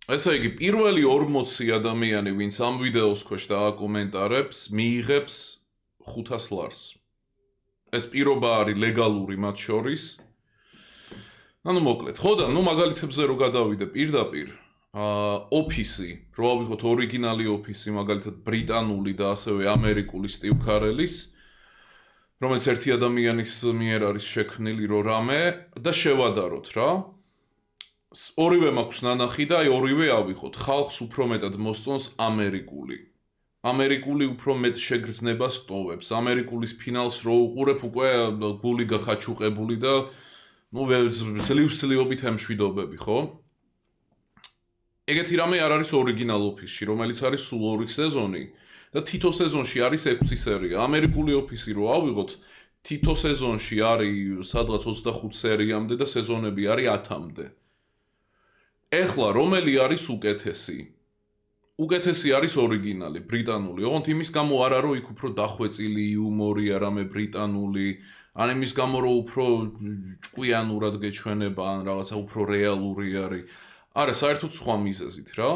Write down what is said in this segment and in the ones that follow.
ესე იგი, პირველი 40 ადამიანი, ვინც ამ ვიდეოს ქვეშ დააკომენტარებს, მიიღებს 500 ლარს. ეს პირობა არის ლეგალური მათ შორის. ანუ მოკლედ, ხო და მაგალითებზე რო გადავიდე პირდაპირ, ოფისი, რო ავიღოთ ორიგინალი ოფისი, მაგალითად ბრიტანული და ასევე ამერიკული Steve Carell-ის, რომელიც ერთი ადამიანის მიერ არის შექმნილი რო რამე და შევადაროთ რა. ორივე მაქვს ნანახი და აი ორივე ავიღოთ. ხალხს უფრო მეტად მოსწონს ამერიკული. ამერიკული უფრო მეტ შეგრძნებას ტოვებს. ამერიკულის ფინალს რო უყურებ, უკვე გული გაქაჩუყებული და ძლივსლიობით ემშვიდობები, ხო? ეგეთი რამე არ არის ორიგინალ ოფისში, რომელიც არის სულ 2 სეზონი და თითო სეზონში არის 6 სერია. ამერიკული ოფისი რო ავიღოთ, თითო სეზონში არის სადღაც 25 სერიამდე და სეზონები არის 10-მდე. ეხლა რომელი არის უკეთესი? უკეთესი არის ორიგინალი, ბრიტანული. ოღონდ იმის გამო არა რომ იქ უფრო დახვეწილი იუმორია, რამე ბრიტანული, ან იმის გამო რომ უფრო ჭკვიანურად გეჩვენება, ან რაღაცა უფრო რეალური არის. არა, საერთოდ სხვა მიზეზით რა.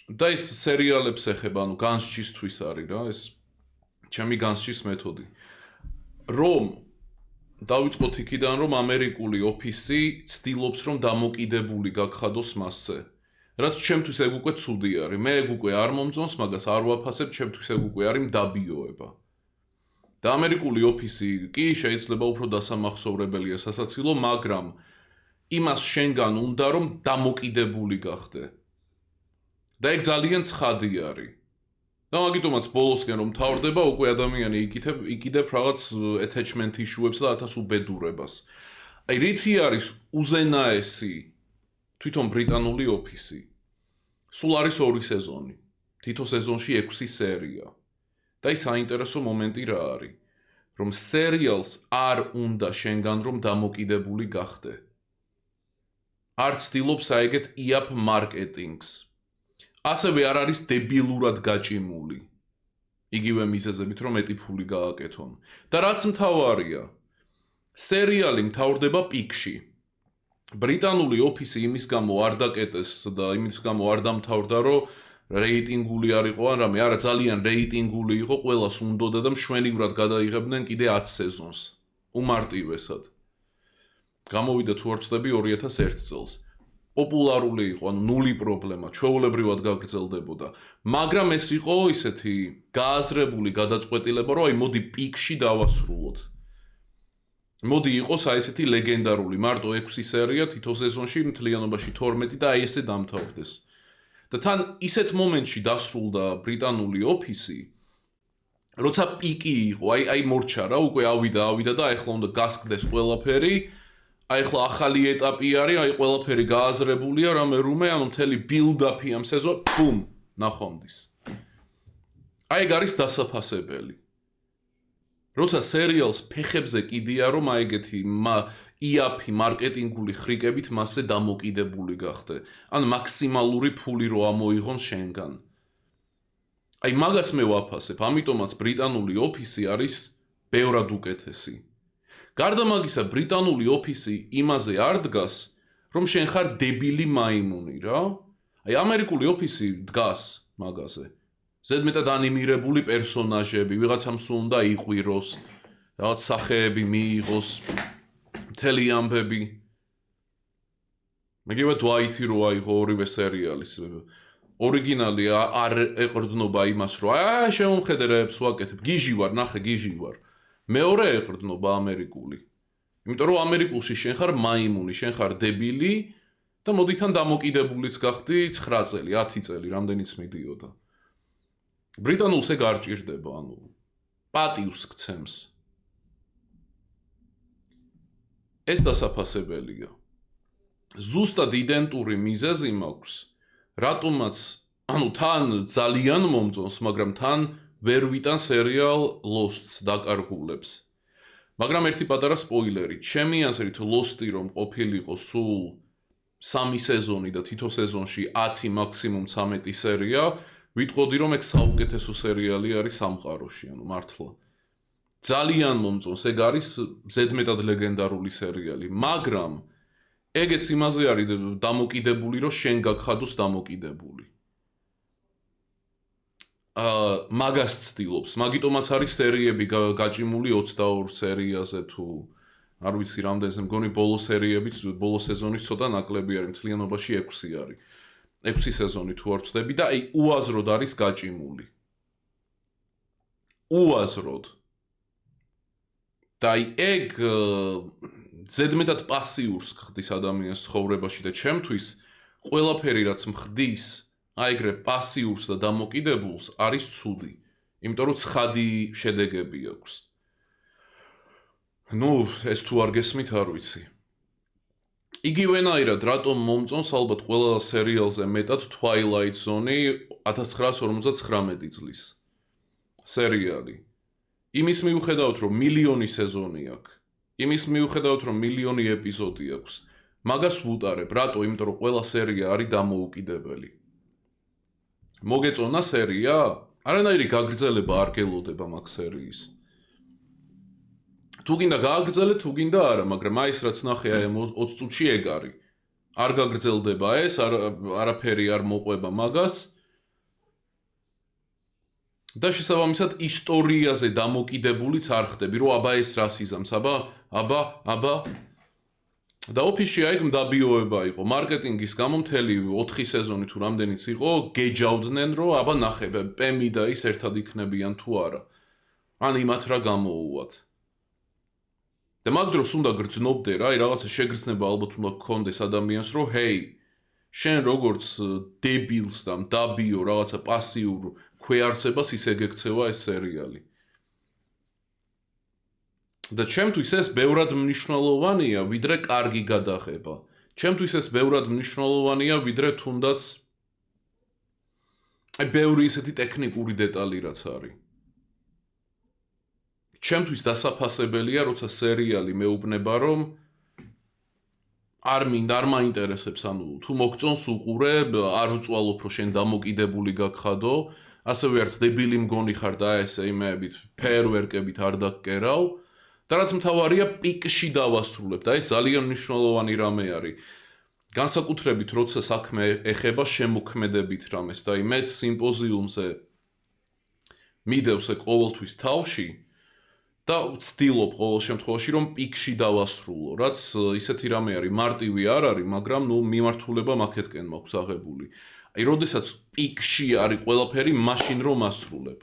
და ეს სერიალებს ეხება, ანუ განსჯისთვის არის რა, ეს ჩემი განსჯის მეთოდი. რომ დავიწყოთ იქიდან, რომ ამერიკული ოფისი ცდილობს, რომ დამოკიდებული გაგხადოს მასზე. რაც ჩემთვის ეგ უკვე ცუდი არის. მე ეგ უკვე არ მომწონს, მაგას არ ვაფასებ, ჩემთვის ეგ უკვე არის მდაბიოება. და ამერიკული ოფისი კი შეიძლება უფრო დასამახსოვრებელია სასაცილო, მაგრამ იმას შენგან უნდა, რომ დამოკიდებული გახდე. და ეგ ძალიან ცხადი არის. და მაგიტომაც ბოლოსკენ რომ მთავრდება, უკვე ადამიანი იკიდებ რაღაც attachment issue-ებს და ათას უბედურებას. აი რითი არის უზენაესი თვითონ ბრიტანული ოფისი. სულ არის 2 სეზონი. თითო სეზონში 6 სერია. და ის საინტერესო მომენტი რა არის, რომ სერიალს არ უნდა შენგან რომ დამოკიდებული გახდე. არ ცდილობს აიგეთ იაფ მარკეტინგს. ასევე არ არის დებილურად გაჭიმული. იგივე მიზეზებით რომ მეტი ფული გააკეთონ. და რაც მთავარია, სერიალი მთავრდება პიკში. ბრიტანული ოფისი იმის გამო არ დაკეტეს და იმის გამო არ დამთავრდა, რომ რეიტინგული არ იყო, ან რამე, არა ძალიან რეიტინგული იყო, ყველას უნდოდა და მშვენივრად გადაიღებდნენ კიდე 10 სეზონს. უმარტივესად. გამოვიდა თუ არ ვცდები 2001 წელს. პოპულარული იყო, ანუ ნული პრობლემა, ჩვეულებრივად გაგრძელდებოდა. მაგრამ ეს იყო ისეთი გააზრებული გადაწყვეტილება, რომ აი მოდი პიკში დავასრულოთ. მოდი იყოს აი ესეთი ლეგენდარული, მარტო 6 სერია თითო სეზონში, მთლიანობაში 12 და აი ესე დამთავრდეს. და თან ისეთ მომენტში დასრულდა ბრიტანული ოფისი, როცა პიკი იყო, აი მორჩა რა, უკვე ავიდა და ეხლა უნდა გასკდეს ყველაფერი. აი ახლა ახალი ეტაპი არის, აი ყველაფერი გააზრებულია, რამე რუმე, ანუ მთელი build-up-ი ამ სეზონს, ბუმ, ნახვამდის. აი ეგ არის დასაფასებელი. როცა სერიალს ფეხებზე კიდია, რომ აი ეგეთი იაფი მარკეტინგული ხრიკებით მასზე დამოკიდებული გახდე. ან მაქსიმალური ფული რო ამოიღონ შენგან. აი მაგას მე ვაფასებ, ამიტომაც ბრიტანული ოფისი არის ბევრად უკეთესი. გარდა მაგისა, ბრიტანული ოფისი იმაზე არ დგას, რომ შენ ხარ დებილი მაიმუნი რა. აი ამერიკული ოფისი დგას მაგაზე. ზედმეტად ანიმირებული პერსონაჟები, ვიღაცამ სულ უნდა იყვიროს, რაღაც სახეები მიიღოს, მთელი ამბები. მეგება დვაითი რო აიღო ორივე სერიალის. ორიგინალი არ ეყრდნობა იმას, რომ შემომხედრებს ვაკეთებ. გიჟი ვარ, ნახე, გიჟი ვარ. მეორე ეყრდნობა ამერიკული. იმიტომ რომ ამერიკულში შენ ხარ მაიმუნი, შენ ხარ დებილი და მოდი თან დამოკიდებულიც გახდი 9 წელი, 10 წელი, რამდენიც მიდიოდა. ბრიტანულს ეგ არ ჭირდება, ანუ პატივს გცემს. ეს დასაფასებელია. ზუსტად იდენტური მიზეზი მაქვს, რატომაც, ანუ თან ძალიან მომწონს, მაგრამ თან ვერ ვიტან სერიალ Lost-ს დაკარგულებს. მაგრამ ერთი პატარა სპოილერი, ჩემი აზრით Lost-ი რომ ყოფილიყო სულ 3 სეზონი და თითო სეზონში 10 მაქსიმუმ 13 სერია, ვიტყოდი რომ ეგ საუკეთესო სერიალი არის სამყაროში, ანუ მართლა. ძალიან მომწონს, ეგ არის ზედმეტად ლეგენდარული სერიალი, მაგრამ ეგეც იმაზე არის დამოკიდებული, რომ შენ გაგხადოს დამოკიდებული. მაგას ცდილობს. მაგიტომაც არის სერიები გაჭიმული 22 სერიაზე თუ არ ვიცი რამდენზე, მგონი ბოლო სერიებიც, ბოლო სეზონის ცოტა ნაკლები არის, მთლიანობაში 6 არის. 6 სეზონი თუ არ ვცდები და აი უაზროდ არის გაჭიმული. უაზროდ. და აი ეგ ზედმეტად პასიურს ხდის ადამიანის ცხოვრებაში და ჩემთვის ყველაფერი რაც მხდის აიგრე პასიურს და დამოკიდებულს არის ცუდი. იმიტომ რომ ცხადი შედეგები აქვს. ნუ ეს თუ არ გესმით არ ვიცი. იგივენაირად რატომ მომწონს ალბათ ყველა სერიალზე მეტად Twilight Zone 1959 წლის სერიალი. იმის მიუხედავად რომ მილიონი სეზონი აქვს, იმის მიუხედავად რომ მილიონი ეპიზოდი აქვს, მაგას ვუტარებ, რატო? იმიტომ რომ ყველა სერია არის დამოუკიდებელი. მოგეწონა სერია? არანაირი გაგრძელება არ გელოდება მაგ სერიის. თუ გინდა გააგრძელე, თუ გინდა არა, მაგრამ ის რაც ნახე აი 20 წუთში ეგ არის. არ გაგრძელდება ეს, არაფერი არ მოყვება მაგას. და შესაბამისად ისტორიაზე დამოკიდებულიც არ ხდები, რომ აბა ეს რას იზამს, აბა და ოფისში აი მდაბიოება იყო, მარკეტინგის გამო მთელი 4 სეზონი თუ რამდენიც იყო, გეჯავდნენ, რომ აბა ნახე, პემი და ის ერთად იქნებიან თუ არა. ან იმათ რა გამოუვათ. და მაგ დროს უნდა გრძნობდე რა, აი რაღაცა შეგრძნება ალბათ უნდა გქონდეს ადამიანს, რომ ჰეი, შენ როგორც დებილს და მდაბიო რაღაცა პასიურ ქვეარსებას ისე გექცევა ეს სერიალი. და ჩემთვის ეს ბევრად მნიშვნელოვანია, ვიდრე კარგი გადაღება. ჩემთვის ეს ბევრად მნიშვნელოვანია, ვიდრე თუნდაც აი ბევრი ისეთი ტექნიკური დეტალი რაც არის. ჩემთვის დასაფასებელია, როცა სერიალი მეუბნება, რომ არ მაინტერესებს, ანუ თუ მოგწონს უყურე, არ უწვალობ, რომ შენ დამოკიდებული გაგხადო, ასევე არც დებილი მგონი ხარ და ესე იმეებით, ფეერვერკებით არ დაგკერავ და რაც მთავარია, პიკში დავასრულებ და ეს ძალიან მნიშვნელოვანი რამე არის. განსაკუთრებით, როცა საქმე ეხება შემოქმედებით რამეს და მეც სიმპოზიუმზე მიდევს ყოველთვის თავში და ვცდილობ ყოველ შემთხვევაში, რომ პიკში დავასრულო, რაც ისეთი რამე არის, მარტივი არ არის, მაგრამ ნუ მიმართულება მაქეთკენ მაქვს აღებული. აი, როდესაც პიკში არის ყველაფერი, მაშინ რომ ასრულებ.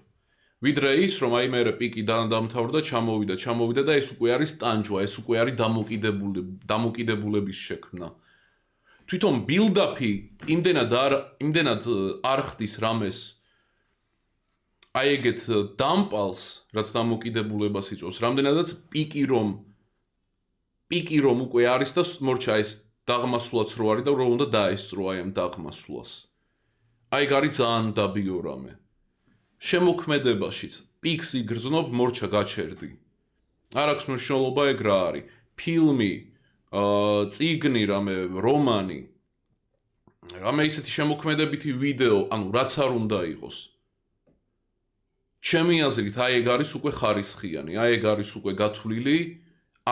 ვიდრე ის, რომ აი მე პიკი დამთავრდა, ჩამოვიდა და ეს უკვე არის ტანჯვა, ეს უკვე არის დამოკიდებულების შექმნა. თვითონ ბილდაპი იმდენად არ ხდის რამეს აი ეგეთ დამპალს, რაც დამოკიდებულებას იწვევს, რამდენადაც პიკი რომ უკვე არის და მორჩა ეს დაღმასვლაც რო არის და რო უნდა დაესწრო აი ამ დაღმასვლას. აი გარი ძალიან დაბიო რამე. შემოქმედებაშიც პიკს იგრძნობ, მორჩა გაჩერდი. არ აქვს მნიშვნელობა ეგ რა არის. ფილმი, წიგნი რამე, რომანი, რამე ისეთი შემოქმედებითი ვიდეო, ანუ რაც არ უნდა იყოს. ჩემი აზრით, აი ეგ არის უკვე ხარისხიანი, აი ეგ არის უკვე გათვლილი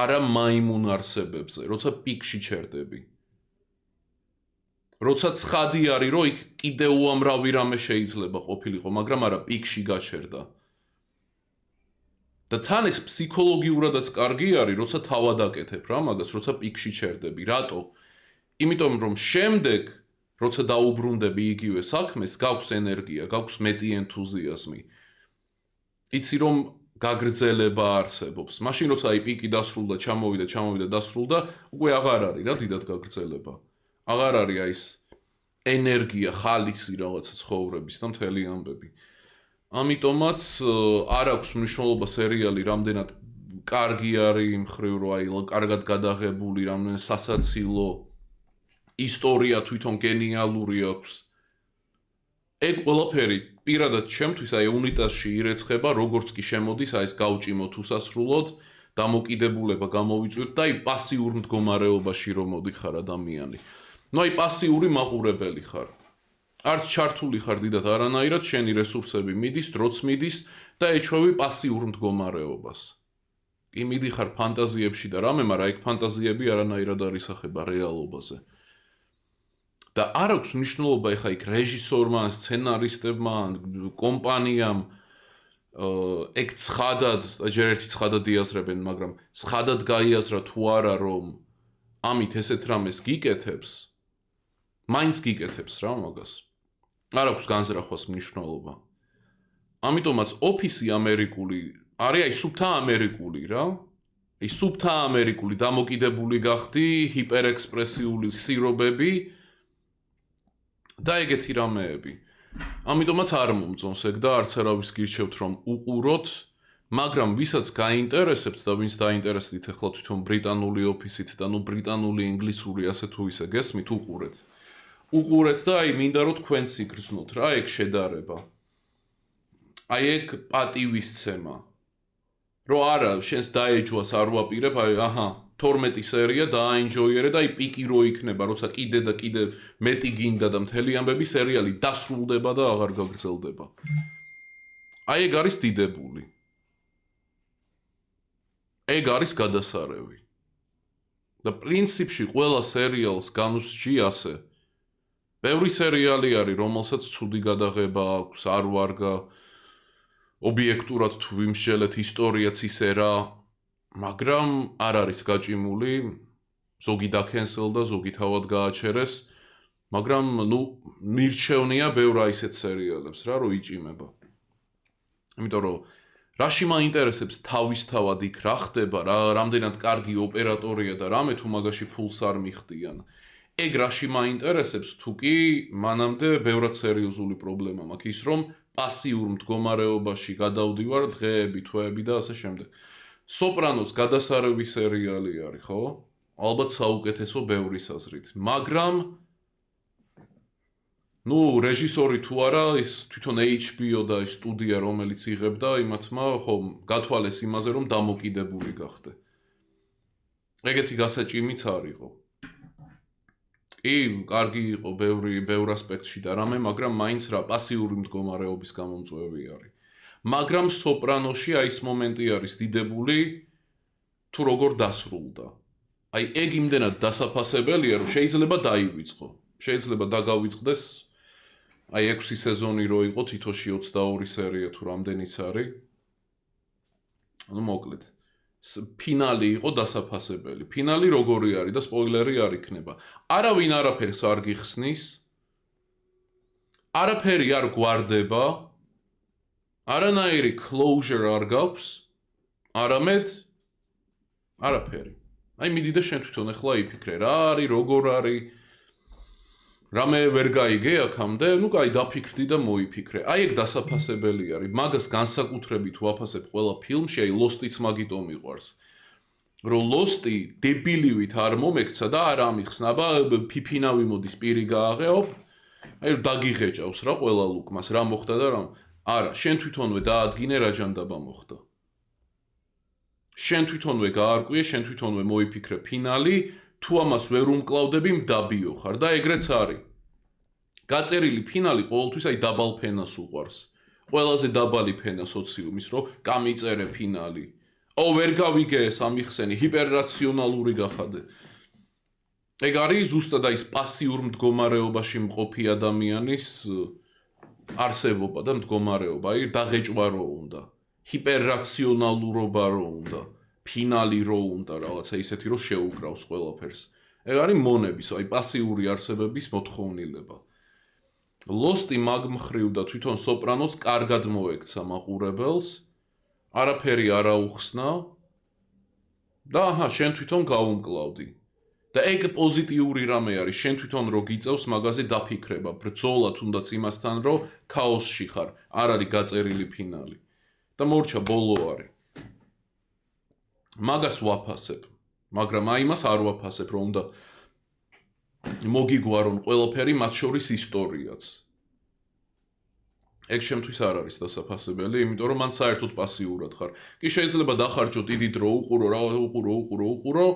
არა მაიმუნ არსებებზე, როცა პიკში ჩერდები. როცა ცხადი არის, რომ იქ კიდე უამრავი რამე შეიძლება ყოფილიყო, მაგრამ არა პიკში გაჩერდა. და თან ეს ფსიქოლოგიურადაც კარგი არის, როცა თავად აკეთებ რა მაგას, როცა პიკში ჩერდები. რატო? იმიტომ რომ შემდეგ, როცა დაუბრუნდები იგივე საქმეს, გაქვს ენერგია, გაქვს მეტი ენთუზიაზმი. იცი რომ გაგრძელება არსებობს. მაშინ როცა აი პიკი დასრულდა, ჩამოვიდა, დასრულდა, უკვე აღარ არის რა დიდად გაგრძელება. აღარ არის აი ეს ენერგია, ხალისი რაღაცა ცხოვრების და მთელი ამბები. ამიტომაც არ აქვს მნიშვნელობა სერიალი რამდენად კარგი არის იმ ხრივ, რომ აი კარგად გადაღებული, რამდენად სასაცილო ისტორია თვითონ გენიალური აქვს. ეგ ყველაფერი პირადად ჩემთვის აი უნიტაზში ირეცხება, როგორც კი შემოდის აი ეს გავჭიმოთ უსასრულოდ, დამოკიდებულება გამოვიწვიოთ და აი პასიურ მდგომარეობაში რომ მოდიხარ ადამიანი. ნუ აი პასიური მაყურებელი ხარ. არც ჩართული ხარ დიდად არანაირად, შენი რესურსები მიდის, დროც მიდის და ეჩვევი პასიურ მდგომარეობას. კი მიდიხარ ფანტაზიებში და რამე, მაგრამ ეგ ფანტაზიები არანაირად არ ისახება რეალობაზე. და არ აქვს მნიშვნელობა ეხა იქ რეჟისორმა, სცენარისტებმა, კომპანიამ ეგ ცხადად, ჯერ ერთი ცხადად იაზრებენ, მაგრამ ცხადად გაიაზრა თუ არა, რომ ამით ესეთ რამეს გიკეთებს, მაინც გიკეთებს რა მაგას. არ აქვს განზრახვას მნიშვნელობა. ამიტომაც ოფისი ამერიკული არის აი სუფთა ამერიკული რა. აი სუფთა ამერიკული დამოკიდებული გახდი ჰიპერექსპრესიული სირობები და ეგეთი რამეები. ამიტომაც არ მომწონს ეგ და არც არავის გირჩევთ რომ უყუროთ, მაგრამ ვისაც გაინტერესებთ და ვინც დაინტერესდით ახლა თვითონ ბრიტანული ოფისით და ნუ ბრიტანული ინგლისური ასე თუ ისე გესმით უყურეთ. უყურეთ და აი მინდა რომ თქვენც იგრძნოთ რა ეგ შედარება. აი ეგ პატივისცემა. რო არა შენს დაეჯვას არ ვაპირებ, აი აჰა 12 სერია დააენჯოიერე და აი პიკი რო იქნება, როცა კიდე და კიდე მეტი გინდა და მთელი ამბები სერიალი დასრულდება და აღარ გაგრძელდება. აი ეგ არის დიდებული. ეგ არის გადასარევი. და პრინციპში ყველა სერიალს განუსჯი ასე. ბევრი სერიალი არის, რომელსაც ცუდი გადაღება აქვს, არ ვარგა ობიექტურად თუ ვიმსჯელეთ ისტორიაც ისე რა, მაგრამ არ არის გაჭიმული, ზოგი დაკენსელდა, ზოგი თავად გააჩერეს, მაგრამ ნუ მირჩევნია ბევრ ისეთ სერიალებს რა, რო იჭიმება. იმიტომ რომ რაში მაინტერესებს თავისთავად იქ რა ხდება, რამდენად კარგი ოპერატორია და რამე თუ მაგაში ფულს არ მიხდიან. ეგ რაში მაინტერესებს თუ კი მანამდე ბევრად სერიოზული პრობლემა მაქვს ის რომ პასიურ მდგომარეობაში გადავდივარ დღეები, თვეები და ასე შემდეგ. სოპრანოს გადასარევი სერიალი არის, ხო? ალბათ საუკეთესო ბევრის აზრით, მაგრამ ნუ რეჟისორი თუ არა, ის თვითონ HBO და ის სტუდია რომელიც იღებდა, იმათმა ხო გათვალეს იმაზე რომ დამოკიდებული გახდე. ეგეთი გასაჭიმიც არისო. კი, კარგი იყო ბევრ ასპექტში და რამე, მაგრამ მაინც რა პასიური მდგომარეობის გამომწვევი არის. მაგრამ სოპრანოში აი ეს მომენტი არის დიდებული თუ როგორ დასრულდა. აი ეგ იმდენად დასაფასებელია, რომ შეიძლება დაივიწყო. შეიძლება დაგავიწყდეს აი 6 სეზონი რო იყო თითოში 22 სერია თუ რამდენიც არის. ანუ მოკლედ ფინალი იყო დასაფასებელი. ფინალი როგორი არის და სპოილერი არ იქნება. არავინ არაფერს არ გიხსნის. არაფერი არ გვარდება. არანაირი closure არ გაქვს. არამედ არაფერი. აი მიდი და შენ თვითონ ახლა იფიქრე, რა არის, როგორ არის. რამე ვერ გაიგე აქამდე, ნუ კაი დაფიქრდი და მოიფიქრე. აი ეგ დასაფასებელი არის. მაგას განსაკუთრებით ვაფასებ ყველა ფილმში, აი Lost-იც მაგით მიყვარს. რომ Lost-ი დებილივით არ მომექცა და არ ამიხსნა, აბა ფიფინავი მოდის პირი გააღეობ. აი დაგიღეჭავს რა ყველა ლუკმას, რა მოხდა და რა. არა, შენ თვითონვე დაადგინე რა ჯანდაბა მოხდა. შენ თვითონვე გაარკვიე, შენ თვითონვე მოიფიქრე ფინალი. თუ ამას ვერ უმკლავდები, მდაბიო ხარ და ეგრეც არის. გაწერილი ფინალი ყოველთვის აი დაბალ ფენას უყვარს. ყველაზე დაბალი ფენა სოციუმის, რომ გამიწერე ფინალი. ო ვერ გავიგე ეს ამიხსენი, ჰიპერრაციონალური გახადე. ეგ არის ზუსტად აი ეს პასიურ მდგომარეობაში მყოფი ადამიანის არსებობა და მდგომარეობა, აი დაღეჭვა რო უნდა. ჰიპერრაციონალურობა რო უნდა. ფინალი რო უნდა რაღაცა ისეთი რომ შეუკრავს ყველაფერს. ეგ არის მონების, აი პასიური არსებების მოთხოვნილება. Lost-ი მაგ მხრივ და თვითონ სოპრანოც კარგად მოექცა მაყურებელს. არაფერი არ აუხსნა და აჰა, შენ თვითონ გაუმკლავდი. და ეგ პოზიტიური რამე არის, შენ თვითონ რო გიწევს მაგაზე დაფიქრება, ბრძოლა თუნდაც იმასთან, რომ ქაოსში ხარ, არ არის გაწერილი ფინალი. და მორჩა ბოლო არის. მაგას ვაფასებ, მაგრამ აი იმას არ ვაფასებ, რომ უნდა მოგიგვარონ ყველაფერი, მათ შორის ისტორიაც. ეგ შემთთვის არ არის დასაფასებელი, იმიტომ რომ მან საერთოდ პასიურად ხარ. კი შეიძლება დახარჯო დიდი დრო, უყურო,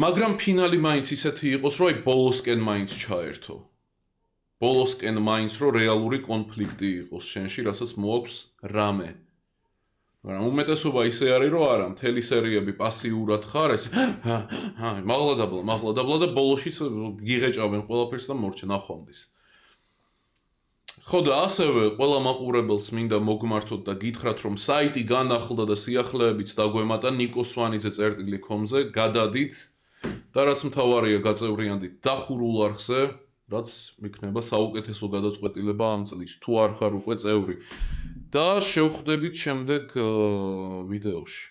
მაგრამ ფინალი მაინც ისეთი იყოს, რომ აი ბოლოსკენ მაინც ჩაერთო. ბოლოსკენ მაინც რომ რეალური კონფლიქტი იყოს შენში, რასაც მოაქვს რამე. მაგრამ უმეტესობა ისე არის, რომ არა, მთელი სერიები პასიურად ხარ, ეს მაღლა და ბოლოშიც გიღეჭავენ ყველაფერს და მორჩენ ახვამდის. ხო და ასევე ყველა მაყურებელს მინდა მოგმართოთ და გითხრათ, რომ საიტი განახლდა და სიახლეებიც დაგვემატა nikosvanidze.com-ზე, გადადით და რაც მთავარია გაწევრიანდით დახურულ არხზე, რაც მიქნება საუკეთესო გადაწყვეტილება ამ წლის, თუ არ ხარ უკვე წევრი. და შევხვდებით შემდეგ ვიდეოში.